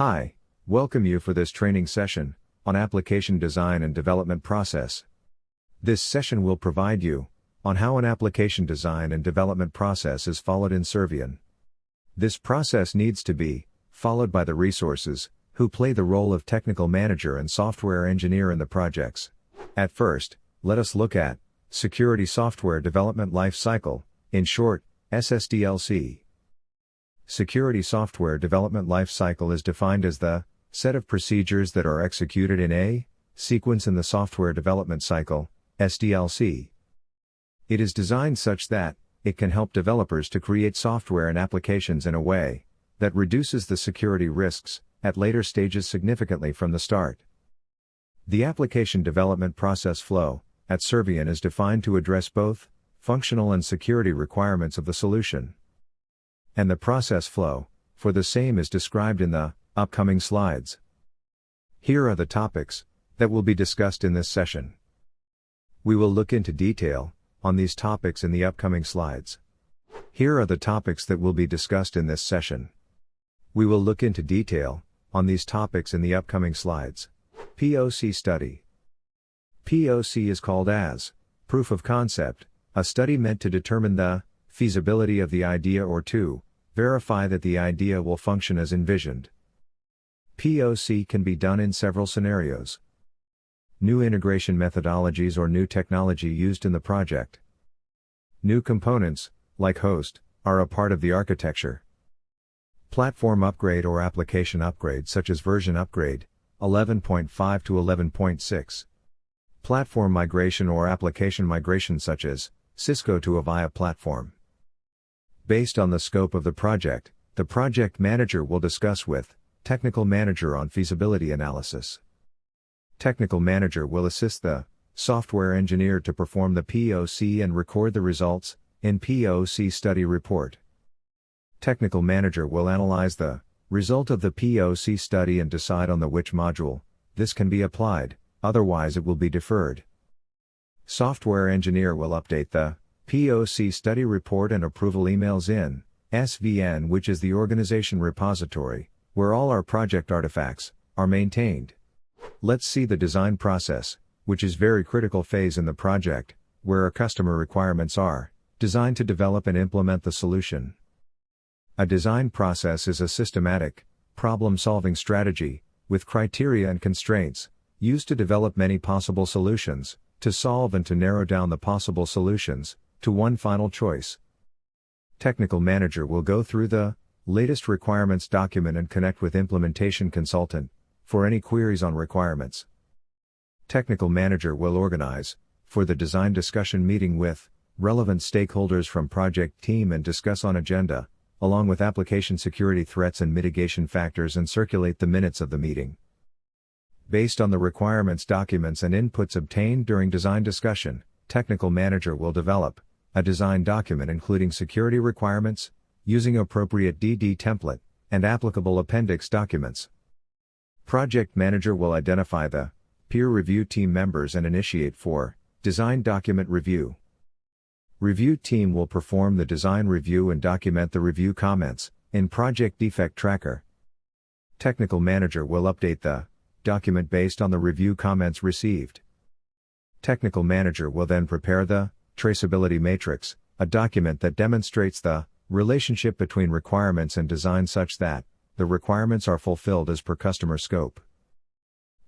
Hi, welcome you for this training session on application design and development process. This session will provide you on how an application design and development process is followed in Servian. This process needs to be followed by the resources who play the role of technical manager and software engineer in the projects. At first, let us look at Security Software Development Life Cycle, in short, SSDLC. Security Software Development Life Cycle is defined as the set of procedures that are executed in a sequence in the software development cycle, SDLC. It is designed such that it can help developers to create software and applications in a way that reduces the security risks at later stages significantly from the start. The application development process flow at Servian is defined to address both functional and security requirements of the solution. And the process flow for the same is described in the upcoming slides. Here are the topics that will be discussed in this session. We will look into detail on these topics in the upcoming slides. Here are the topics that will be discussed in this session. We will look into detail on these topics in the upcoming slides. POC study. POC is called as proof of concept, a study meant to determine the feasibility of the idea or to verify that the idea will function as envisioned. POC can be done in several scenarios. New integration methodologies or new technology used in the project. New components, like host, are a part of the architecture. Platform upgrade or application upgrade such as version upgrade, 11.5 to 11.6. Platform migration or application migration such as Cisco to Avaya platform. Based on the scope of the project manager will discuss with technical manager on feasibility analysis. Technical manager will assist the software engineer to perform the POC and record the results in POC study report. Technical manager will analyze the result of the POC study and decide on which module this can be applied, otherwise it will be deferred. Software engineer will update the POC study report and approval emails in SVN, which is the organization repository, where all our project artifacts are maintained. Let's see the design process, which is very critical phase in the project, where our customer requirements are designed to develop and implement the solution. A design process is a systematic, problem-solving strategy, with criteria and constraints, used to develop many possible solutions, to solve and to narrow down the possible solutions to one final choice. Technical manager will go through the latest requirements document and connect with implementation consultant for any queries on requirements. Technical manager will organize for the design discussion meeting with relevant stakeholders from project team and discuss on agenda, along with application security threats and mitigation factors, and circulate the minutes of the meeting. Based on the requirements documents and inputs obtained during design discussion, technical manager will develop a design document including security requirements, using appropriate DD template, and applicable appendix documents. Project manager will identify the peer review team members and initiate for design document review. Review team will perform the design review and document the review comments in Project Defect Tracker. Technical manager will update the document based on the review comments received. Technical manager will then prepare the traceability matrix, a document that demonstrates the relationship between requirements and design such that the requirements are fulfilled as per customer scope.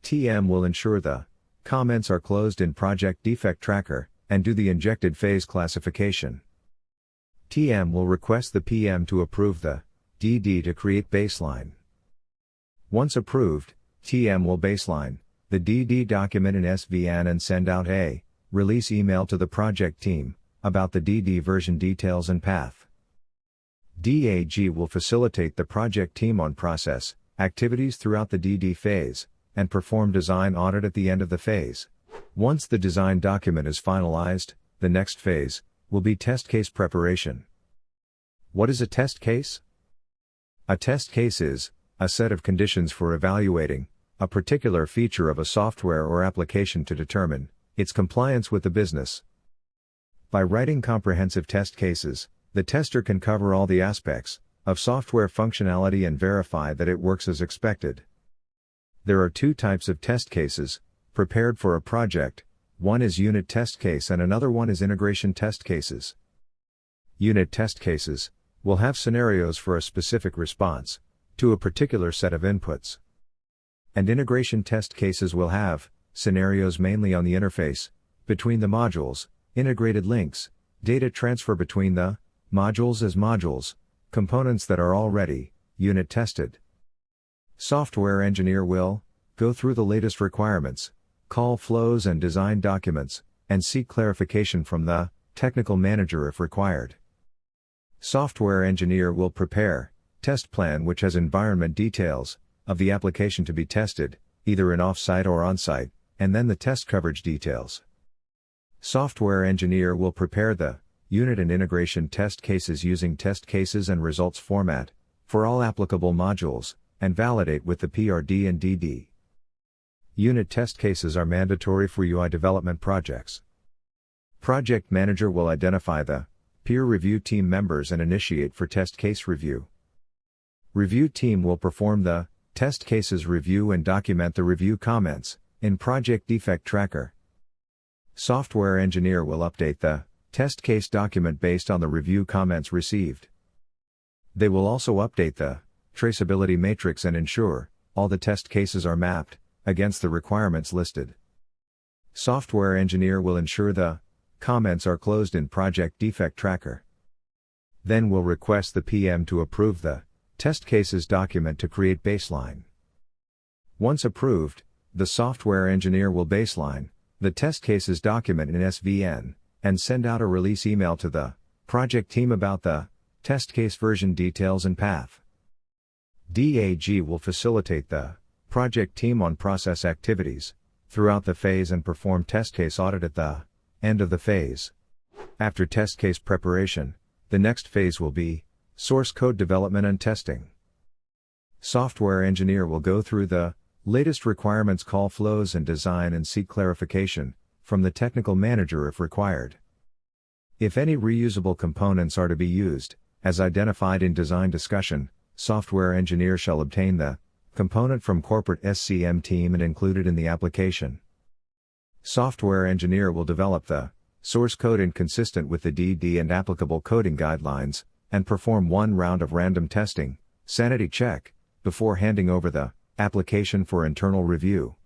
TM will ensure the comments are closed in Project Defect Tracker and do the injected phase classification. TM will request the PM to approve the DD to create baseline. Once approved, TM will baseline the DD document in SVN and send out a release email to the project team about the DD version details and path. DAG will facilitate the project team on process activities throughout the DD phase and perform design audit at the end of the phase. Once the design document is finalized, the next phase will be test case preparation. What is a test case? A test case is a set of conditions for evaluating a particular feature of a software or application to determine its compliance with the business. By writing comprehensive test cases, the tester can cover all the aspects of software functionality and verify that it works as expected. There are two types of test cases prepared for a project. One is unit test case and another one is integration test cases. Unit test cases will have scenarios for a specific response to a particular set of inputs. And integration test cases will have scenarios mainly on the interface between the modules, integrated links, data transfer between the modules as modules, components that are already unit tested. Software engineer will go through the latest requirements, call flows and design documents, and seek clarification from the technical manager if required. Software engineer will prepare test plan which has environment details of the application to be tested, either in off-site or on-site, and then the test coverage details. Software engineer will prepare the unit and integration test cases using test cases and results format for all applicable modules, and validate with the PRD and DD. Unit test cases are mandatory for UI development projects. Project manager will identify the peer review team members and initiate for test case review. Review team will perform the test cases review and document the review comments in Project Defect Tracker. Software engineer will update the test case document based on the review comments received. They will also update the traceability matrix and ensure all the test cases are mapped against the requirements listed. Software engineer will ensure the comments are closed in Project Defect Tracker. Then will request the PM to approve the test cases document to create baseline. Once approved, the software engineer will baseline the test cases document in SVN and send out a release email to the project team about the test case version details and path. DAG will facilitate the project team on process activities throughout the phase and perform test case audit at the end of the phase. After test case preparation, the next phase will be source code development and testing. Software engineer will go through the latest requirements, call flows and design and seek clarification from the technical manager if required. If any reusable components are to be used, as identified in design discussion, software engineer shall obtain the component from corporate SCM team and include it in the application. Software engineer will develop the source code inconsistent with the DD and applicable coding guidelines, and perform one round of random testing, sanity check, before handing over the application for internal review.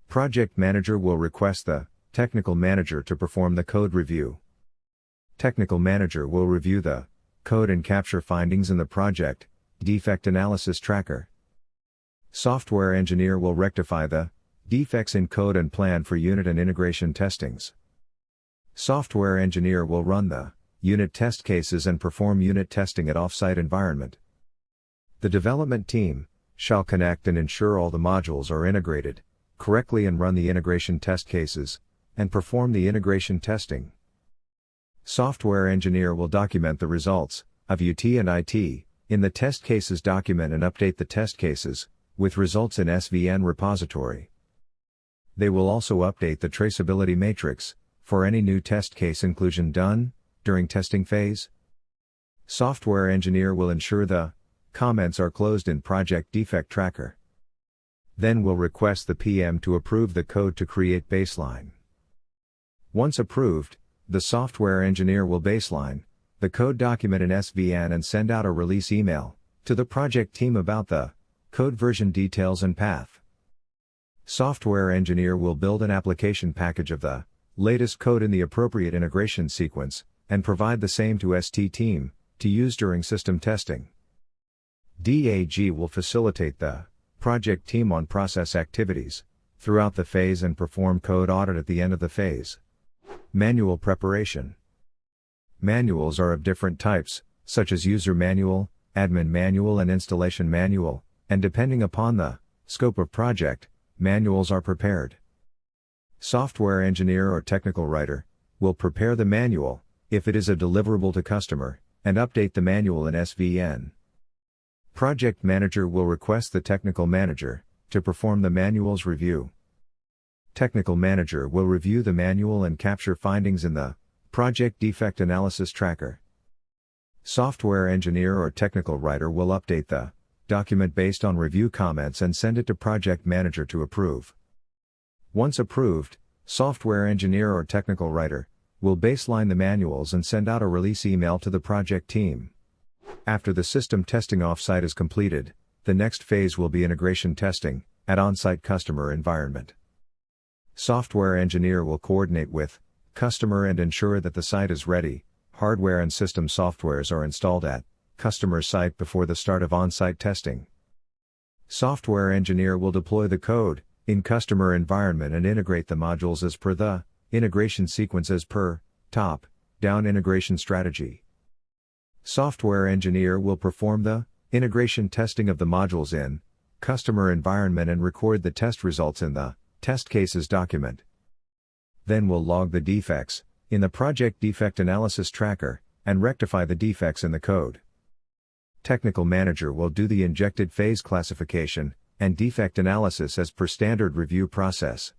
Project manager will request the technical manager to perform the code review. Technical manager will review the code and capture findings in the project defect analysis tracker. Software engineer will rectify the defects in code and plan for unit and integration testings. Software engineer will run the unit test cases and perform unit testing at off-site environment. The development team shall connect and ensure all the modules are integrated correctly and run the integration test cases and perform the integration testing. Software engineer will document the results of UT and IT in the test cases document and update the test cases with results in SVN repository. They will also update the traceability matrix for any new test case inclusion done during testing phase. Software engineer will ensure the comments are closed in Project Defect Tracker. Then will request the PM to approve the code to create baseline. Once approved, the software engineer will baseline the code document in SVN and send out a release email to the project team about the code version details and path. Software engineer will build an application package of the latest code in the appropriate integration sequence and provide the same to ST team to use during system testing. DAG will facilitate the project team on process activities throughout the phase and perform code audit at the end of the phase. Manual preparation. Manuals are of different types, such as user manual, admin manual and installation manual, and depending upon the scope of project, manuals are prepared. Software engineer or technical writer will prepare the manual, if it is a deliverable to customer, and update the manual in SVN. Project manager will request the technical manager to perform the manual's review. Technical manager will review the manual and capture findings in the project defect analysis tracker. Software engineer or technical writer will update the document based on review comments and send it to project manager to approve. Once approved, software engineer or technical writer will baseline the manuals and send out a release email to the project team. After the system testing offsite is completed, the next phase will be integration testing at on-site customer environment. Software engineer will coordinate with customer and ensure that the site is ready. Hardware and system softwares are installed at customer site before the start of on-site testing. Software engineer will deploy the code in customer environment and integrate the modules as per the integration sequence as per top-down integration strategy. Software engineer will perform the integration testing of the modules in customer environment and record the test results in the test cases document. Then will log the defects in the project defect analysis tracker and rectify the defects in the code. Technical manager will do the injected phase classification and defect analysis as per standard review process.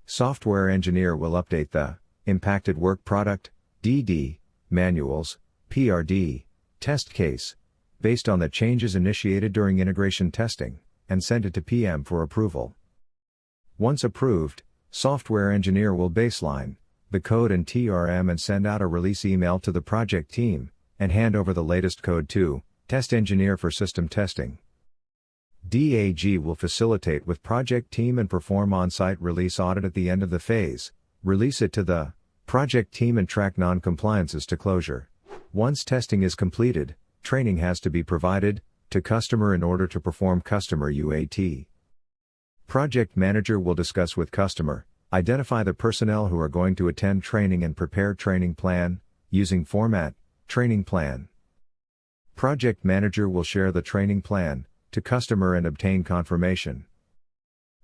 Software engineer will update the impacted work product DD manuals PRD test case based on the changes initiated during integration testing and send it to PM for approval. Once approved, software engineer will baseline the code in TRM and send out a release email to the project team and hand over the latest code to test engineer for system testing. DAG will facilitate with project team and perform on-site release audit at the end of the phase, release it to the project team and track non-compliances to closure. Once testing is completed, training has to be provided to customer in order to perform customer UAT. Project manager will discuss with customer, identify the personnel who are going to attend training and prepare training plan, using format, training plan. Project manager will share the training plan to customer and obtain confirmation.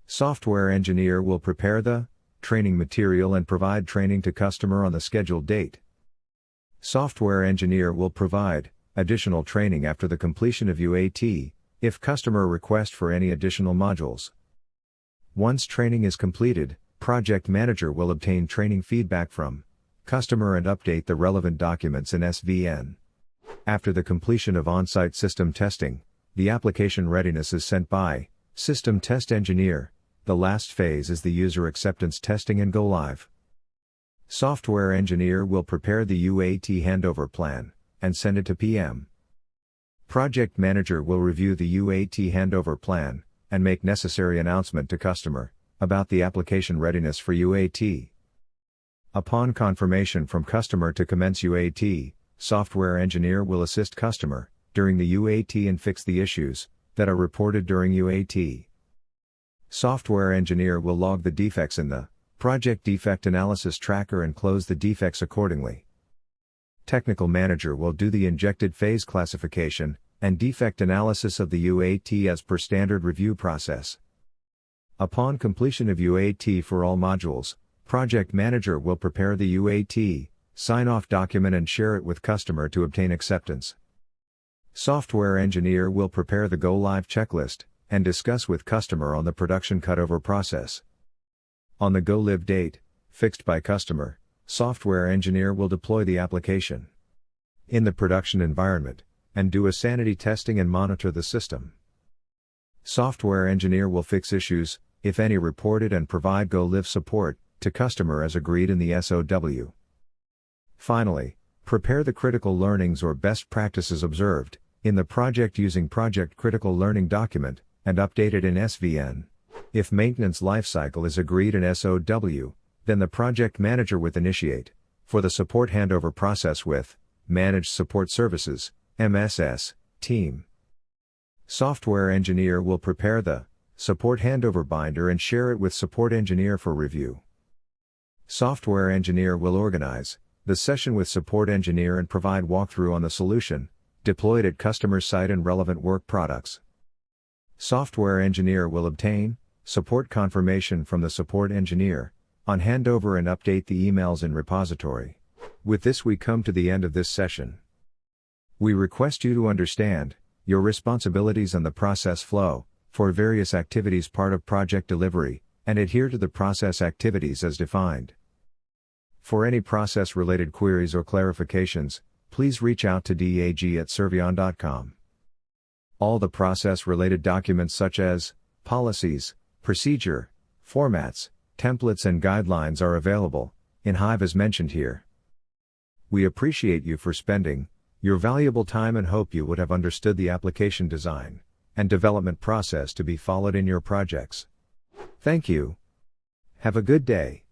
Software engineer will prepare the training material and provide training to customer on the scheduled date. Software engineer will provide additional training after the completion of UAT, if customer requests for any additional modules. Once training is completed, project manager will obtain training feedback from customer and update the relevant documents in SVN. After the completion of on-site system testing, the application readiness is sent by system test engineer. The last phase is the user acceptance testing and go live. Software engineer will prepare the UAT handover plan and send it to PM. Project manager will review the UAT handover plan and make necessary announcement to customer about the application readiness for UAT. Upon confirmation from customer to commence UAT, software engineer will assist customer during the UAT and fix the issues that are reported during UAT. Software engineer will log the defects in the project defect analysis tracker and close the defects accordingly. Technical manager will do the injected phase classification and defect analysis of the UAT as per standard review process. Upon completion of UAT for all modules, project manager will prepare the UAT sign-off document and share it with customer to obtain acceptance. Software engineer will prepare the go-live checklist and discuss with customer on the production cutover process. On the go-live date, fixed by customer, software engineer will deploy the application in the production environment and do a sanity testing and monitor the system. Software engineer will fix issues, if any reported, and provide go-live support to customer as agreed in the SOW. Finally, prepare the critical learnings or best practices observed in the project using project critical learning document and update it in SVN. If maintenance lifecycle is agreed in SOW, then the project manager will initiate for the support handover process with Managed Support Services MSS team. Software engineer will prepare the support handover binder and share it with support engineer for review. Software engineer will organize the session with support engineer and provide walkthrough on the solution deployed at customer site and relevant work products. Software engineer will obtain support confirmation from the support engineer on handover and update the emails in repository. With this, we come to the end of this session. We request you to understand your responsibilities and the process flow for various activities part of project delivery and adhere to the process activities as defined. For any process related queries or clarifications, please reach out to dag@servion.com. All the process-related documents such as policies, procedure, formats, templates and guidelines are available in Hive as mentioned here. We appreciate you for spending your valuable time and hope you would have understood the application design and development process to be followed in your projects. Thank you. Have a good day.